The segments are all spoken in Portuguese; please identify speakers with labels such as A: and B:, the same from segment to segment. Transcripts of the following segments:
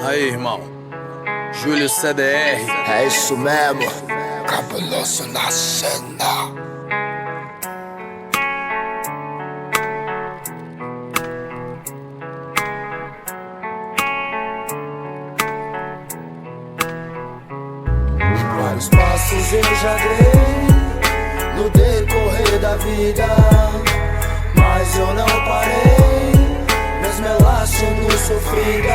A: Aí, irmão, Júlio CDR.
B: É isso mesmo, cabuloso na cena.
C: Vários passos eu já dei no decorrer da vida, mas eu não parei, mesmo ela sendo sofrida.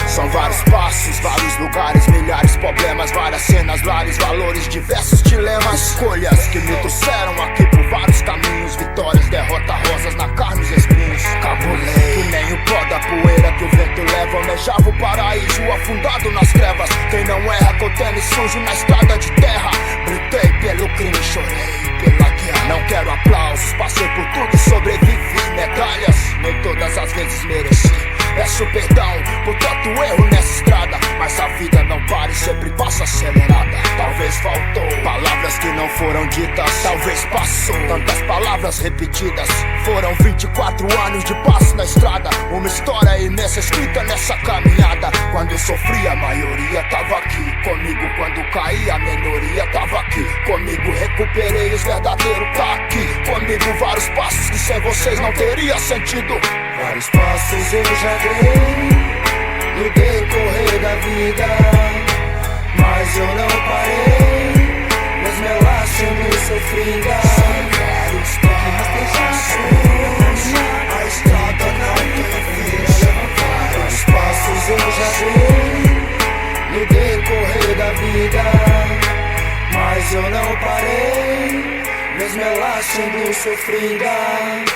B: São vários passos, vários lugares, milhares problemas, várias cenas, lares, valores, diversos dilemas, escolhas que me trouxeram aqui por vários caminhos, vitórias, derrota, rosas na carne, os espinhos. Cabulei que nem o pó da poeira que o vento leva, almejava o paraíso afundado nas trevas. Quem não erra com tênis sujo na estrada de terra. Gritei pelo crime, chorei pela guerra. Não quero aplausos, passei por tudo e sobrevivi. Medalhas, nem todas as vezes mereci. Peço perdão por tanto erro nessa estrada, mas a vida não para e sempre passa acelerada. Talvez faltou palavras que não foram ditas, talvez passou tantas palavras repetidas. Foram 24 anos de passo na estrada, uma história imensa escrita nessa caminhada. Quando eu sofri a maioria tava aqui comigo, quando caí a minoria tava aqui comigo. Recuperei os verdadeiros, tá aqui comigo. Vários passos que sem vocês não teria sentido.
C: Vários passos eu já dei no decorrer da vida, mas eu não parei, mesmo ela sendo sofrida. Vários passos, a estrada não tem fim. Vários passos eu já dei no decorrer da vida, mas eu não parei, mesmo ela sendo sofrida.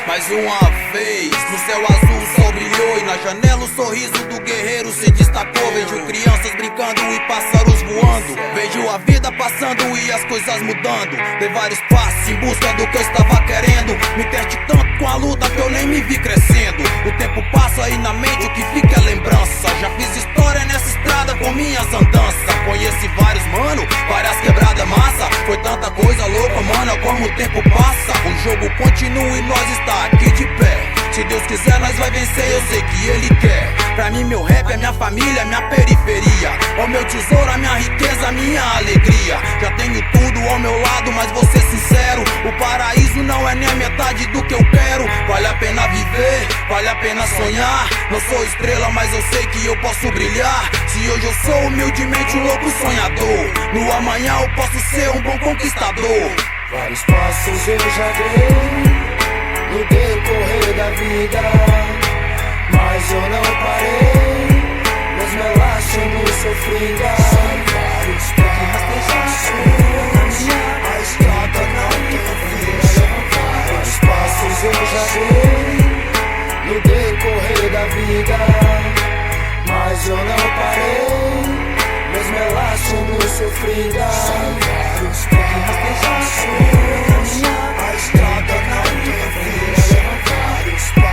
A: Mais uma vez, no céu azul o sol brilhou e na janela o sorriso do guerreiro se destacou. Vejo crianças brincando e pássaros voando, vejo a vida passando e as coisas mudando. Dei vários passos em busca do que eu estava querendo, me teste tanto com a luta que eu nem me vi crescendo. O tempo passa e na mente o que fica é lembrança. Já fiz história nessa estrada com minhas andanças. Conheci vários mano, várias quebradas massa. Foi tanta coisa louca, mano, como o tempo passa. O jogo continua e nós está aqui de pé. Se Deus quiser nós vai vencer, eu sei que Ele quer. Pra mim meu rap é minha família, minha periferia. É o meu tesouro, a minha riqueza, a minha alegria. Já tenho tudo ao meu lado, mas vou ser sincero, o paraíso não é nem a metade do que eu quero. Vale a pena viver, vale a pena sonhar. Não sou estrela, mas eu sei que eu posso brilhar. Se hoje eu sou humildemente um louco sonhador, no amanhã eu posso ser um bom conquistador.
C: Vários passos eu já dei no decorrer da vida, mas eu não parei, mesmo ela sendo sofrida. Vários passos, a estrada não tem fim. Vários passos eu já dei no decorrer da vida, mas eu não parei, mesmo ela sendo sofrida. Vários passos, a estrada não tem fim. Vários passos.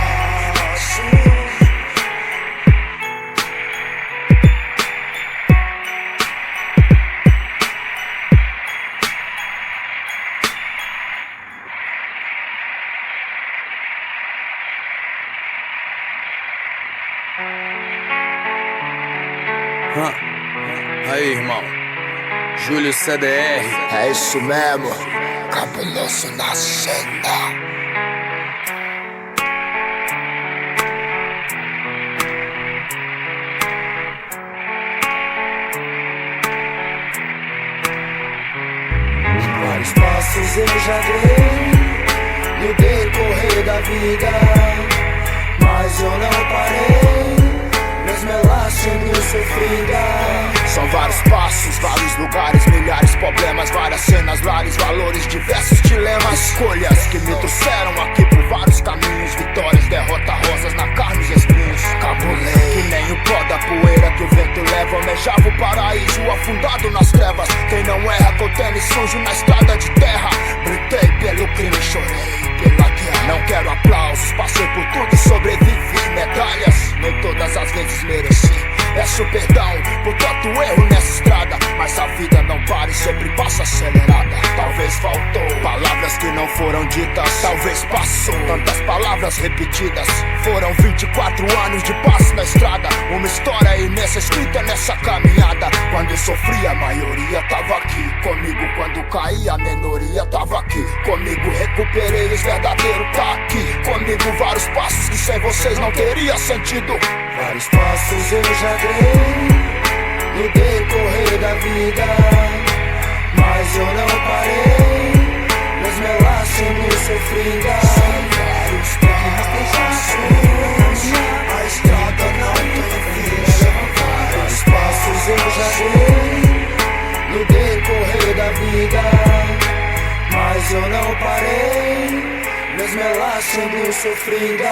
A: Aí, irmão, Júlio CDR.
B: É isso mesmo, cabuloso na cena.
C: Vários passos eu já dei no decorrer da vida, mas eu não parei, mesmo ela sendo sofrida.
B: São vários passos, vários lugares, milhares problemas, várias cenas, lares, valores, diversos dilemas, escolhas que me trouxeram aqui por vários caminhos, vitórias, derrota, rosas na carne, os espinhos. Cabulei que nem o pó da poeira que o vento leva, almejava o paraíso afundado nas trevas. Quem não erra com tênis sujo na estrada de terra. Gritei pelo crime, chorei pela guerra. Não quero aplausos, passei por tudo e sobrevivi. Medalhas, nem todas as vezes mereci. Peço perdão por tanto erro nessa estrada, mas a vida não para e sempre passa acelerada. Talvez faltou palavras que não foram ditas, talvez passou tantas palavras palavras repetidas. Foram 24 anos de passo na estrada, uma história imensa escrita nessa caminhada. Quando sofri a maioria tava aqui comigo, quando caí a minoria tava aqui comigo. Recuperei os verdadeiros, tá aqui comigo. Vários passos que sem vocês não teria sentido.
C: Vários passos eu já dei no decorrer da vida, mas eu não parei, mesmo ela sendo sofrida. Vários passos, a estrada não tem fim. Vários passos eu já dei no decorrer da vida, mas eu não parei, mesmo ela sendo sofrida.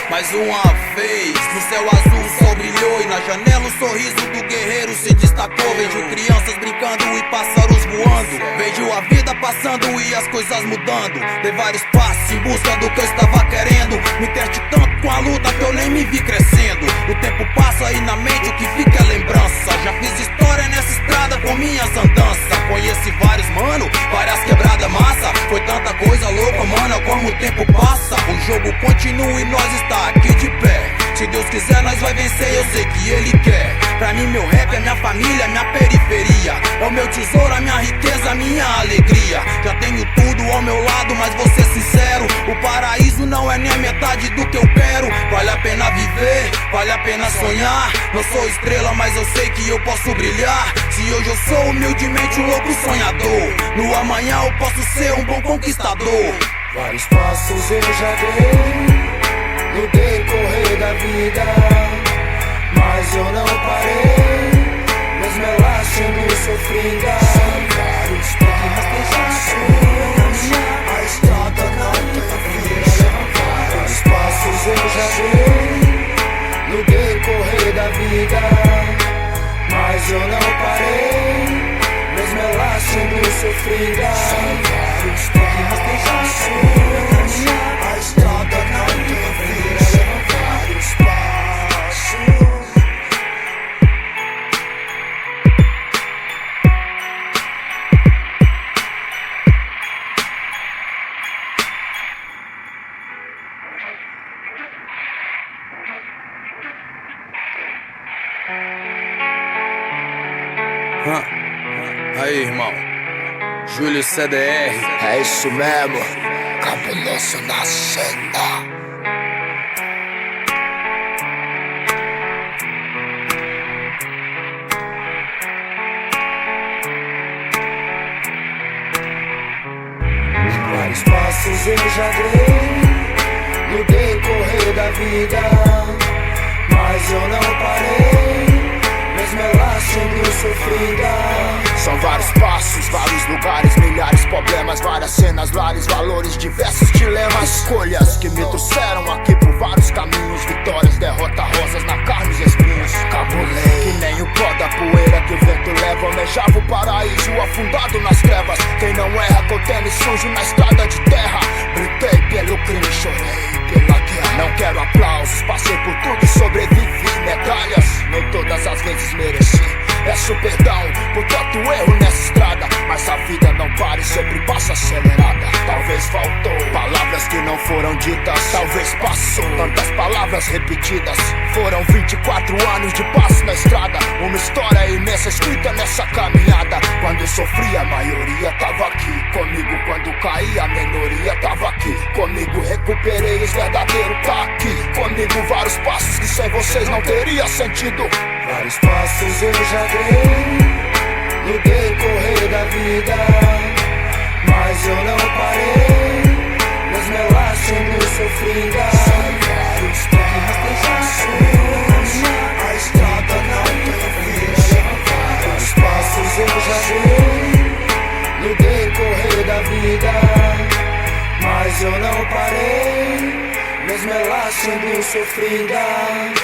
A: Mais uma vez, no céu azul o sol brilhou, e na janela o sorriso do guerreiro se destacou. Vejo crianças brincando e pássaros voando, vejo a vida passando e as coisas mudando. Dei vários passos em busca do que eu estava querendo, me teste tanto com a luta que eu nem me vi crescendo. O tempo passa e na mente o que fica é lembrança. Já fiz história nessa estrada com minhas andanças, conheci vários mano, várias quebradas massa. Foi tanta coisa louca, mano, como o tempo passa. O jogo continua e nós está aqui de pé. Se Deus quiser nós vai vencer, eu sei que Ele quer. Pra mim meu rap é minha família, minha periferia, é o meu tesouro, a minha riqueza, a minha alegria. Já tenho tudo ao meu lado, mas vou ser sincero, o paraíso não é nem a metade do que eu quero. Vale a pena viver, vale a pena sonhar. Não sou estrela, mas eu sei que eu posso brilhar. Se hoje eu sou humildemente um louco sonhador, no amanhã eu posso ser um bom conquistador.
C: Vários passos eu já dei no decorrer da vida, mas eu não parei, mesmo ela sendo sofrida. Vários passos, a estrada não tem fim. Vários passos eu já dei no decorrer da vida, mas eu não parei, mesmo ela sendo sofrida. Vários passos, a estrada não tem fim. Vários passos.
A: Aí, irmão, Júlio CDR.
B: É isso mesmo, cabuloso na cena.
C: Vários passos eu já dei no decorrer da vida, mas eu não parei, mesmo ela sendo sofrida.
B: São vários passos, vários lugares, milhares de problemas, várias cenas, lares, valores, diversos dilemas. Escolhas que me trouxeram aqui por vários caminhos, vitórias, derrota, rosas na carne e espinhos. Cabulei, que nem o pó da poeira que o vento leva. Almejava o paraíso afundado nas trevas. Quem não erra com tênis sujo na estrada de terra. Gritei pelo crime, chorei pela guerra. Não quero aplausos, passei por tudo e sobrevivi. Medalhas, nem todas as vezes mereci. Peço perdão por tanto erro nessa estrada, mas a vida não para e sempre passa acelerada. Talvez faltou palavras que não foram ditas, talvez passou tantas palavras repetidas. Foram 24 anos de passo na estrada, uma história imensa escrita nessa caminhada. Quando sofri a maioria tava aqui comigo, quando caí a minoria tava aqui comigo. Recuperei os verdadeiros, tá aqui comigo. Vários passos que sem vocês não teria sentido.
C: Vários passos eu já dei no decorrer da vida, mas eu não parei, mesmo ela sendo sofrida. Vários passos, a estrada não tem fim. Vários passos eu já dei no decorrer da vida, mas eu não parei, mesmo ela sendo sofrida.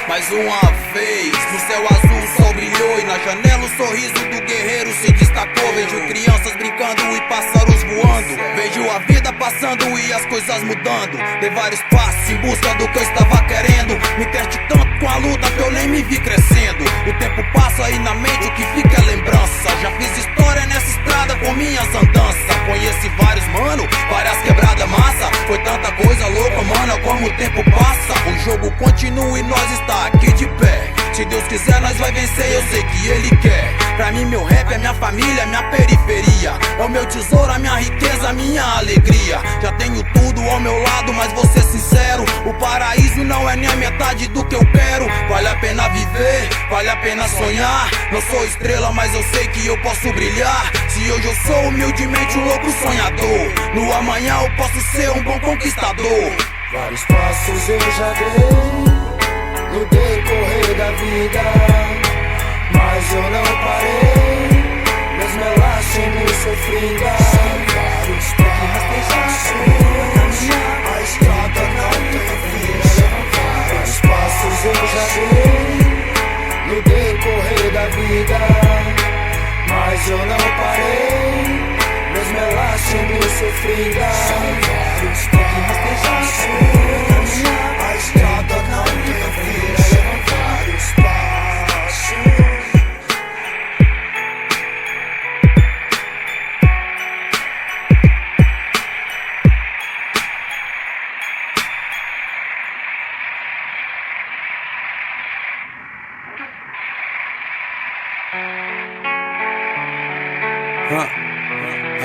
A: Mais uma vez, no céu azul o sol brilhou, e na janela o sorriso do guerreiro se destacou. Vejo crianças brincando e pássaros voando, vejo a vida passando e as coisas mudando. Dei vários passos em busca do que eu estava querendo, me teste tanto com a luta que eu nem me vi crescendo. O tempo passa e na mente o que fica é lembrança. Já fiz história nessa estrada com minhas andanças, conheci vários mano, várias quebradas massa. Foi tanta coisa louca, mano, como o continua e nós está aqui de pé. Se Deus quiser nós vai vencer, eu sei que Ele quer. Pra mim meu rap é minha família, minha periferia. É o meu tesouro, a minha riqueza, a minha alegria. Já tenho tudo ao meu lado, mas vou ser sincero, o paraíso não é nem a metade do que eu quero. Vale a pena viver, vale a pena sonhar. Não sou estrela, mas eu sei que eu posso brilhar. Se hoje eu sou humildemente um louco sonhador, no amanhã eu posso ser um bom conquistador.
C: Vários passos eu já dei no decorrer da vida, mas eu não parei, mesmo ela sendo sofrida. Vários passos, a estrada não tem fim. Vários passos eu já dei no decorrer da vida, mas eu não parei, mesmo ela sendo sofrida. Vários passos, a estrada não tem fim. Vários passos.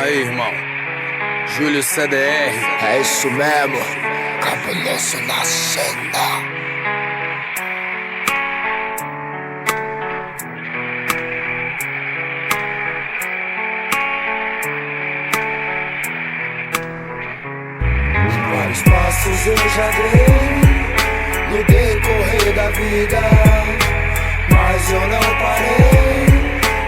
A: Aí, irmão, Júlio CDR.
B: É isso mesmo, cabuloso na cena.
C: Vários passos eu já dei no decorrer da vida, mas eu não parei,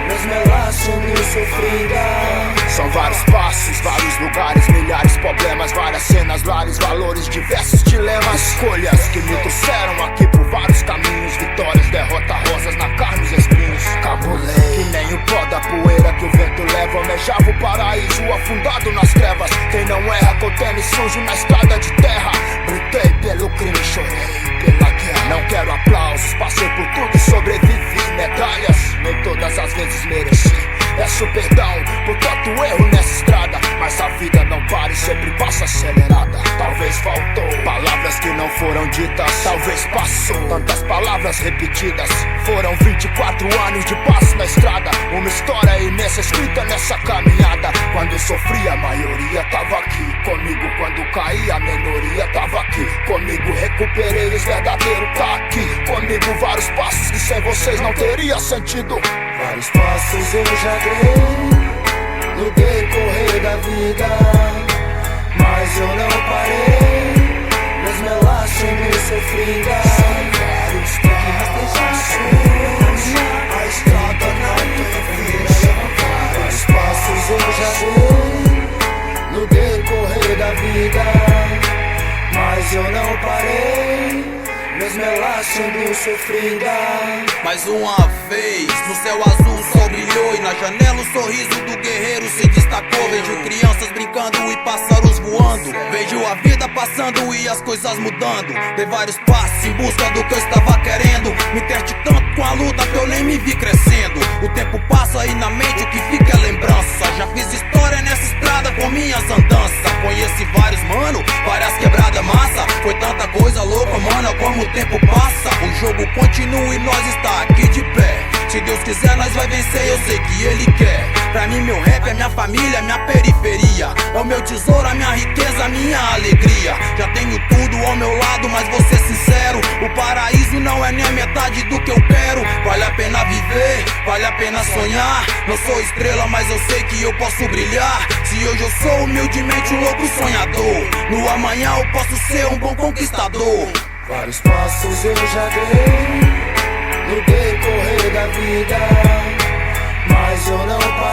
C: mesmo ela sendo sofrida.
B: São vários passos, vários lugares, milhares problemas, várias cenas, lares, valores, diversos dilemas. Escolhas que me trouxeram aqui por vários caminhos, vitórias, derrota, rosas na carne, os espinhos. Cabulei, que nem o pó da poeira que o vento leva. Almejava o paraíso afundado nas trevas. Quem não erra com tênis sujo na estrada de terra. Gritei pelo crime, chorei pela guerra. Não quero aplausos, passei por tudo e sobrevivi. Medalhas, nem todas as vezes mereci. Peço perdão por tanto erro nessa estrada, mas a vida não para e sempre passa acelerada. Talvez faltou palavras que não foram ditas, talvez passou tantas palavras repetidas. Foram 24 anos de passo na estrada, uma história imensa escrita nessa caminhada. Quando sofri a maioria tava aqui comigo, quando caí a minoria tava aqui comigo. Recuperei os verdadeiros, tá aqui comigo. Vários passos que sem vocês não teria sentido.
C: Vários passos eu já dei no decorrer da vida, mas eu não parei, mesmo ela sendo sofrida. Vários passos, a estrada não tem fim. Vários passos eu já dei no decorrer da vida, mas eu não parei, mesmo ela sendo sofrida.
A: Mais uma vez, no céu azul o sol brilhou, e na janela o sorriso do guerreiro se destacou. Vejo crianças brincando e pássaros voando, vejo a vida passando e as coisas mudando. Dei vários passos em busca do que eu estava querendo, me interte tanto com a luta que eu nem me vi crescendo. O tempo passa e na mente o que fica é lembrança. Já fiz história nessa estrada com minhas andanças. Conheci vários mano, várias quebradas massa. Foi tanta coisa louca, mano, como o tempo passa. O jogo continua e nós está aqui de pé. Se Deus quiser nós vai vencer, eu sei que Ele quer. Pra mim meu rap é minha família, minha periferia. É o meu tesouro, a minha riqueza, a minha alegria. Já tenho tudo ao meu lado, mas vou ser sincero, o paraíso não é nem a metade do que eu quero. Vale a pena viver, vale a pena sonhar. Não sou estrela, mas eu sei que eu posso brilhar. Se hoje eu sou humildemente um louco sonhador, no amanhã eu posso ser um bom conquistador.
C: Vários passos eu já dei no decorrer da vida, mas eu não parei.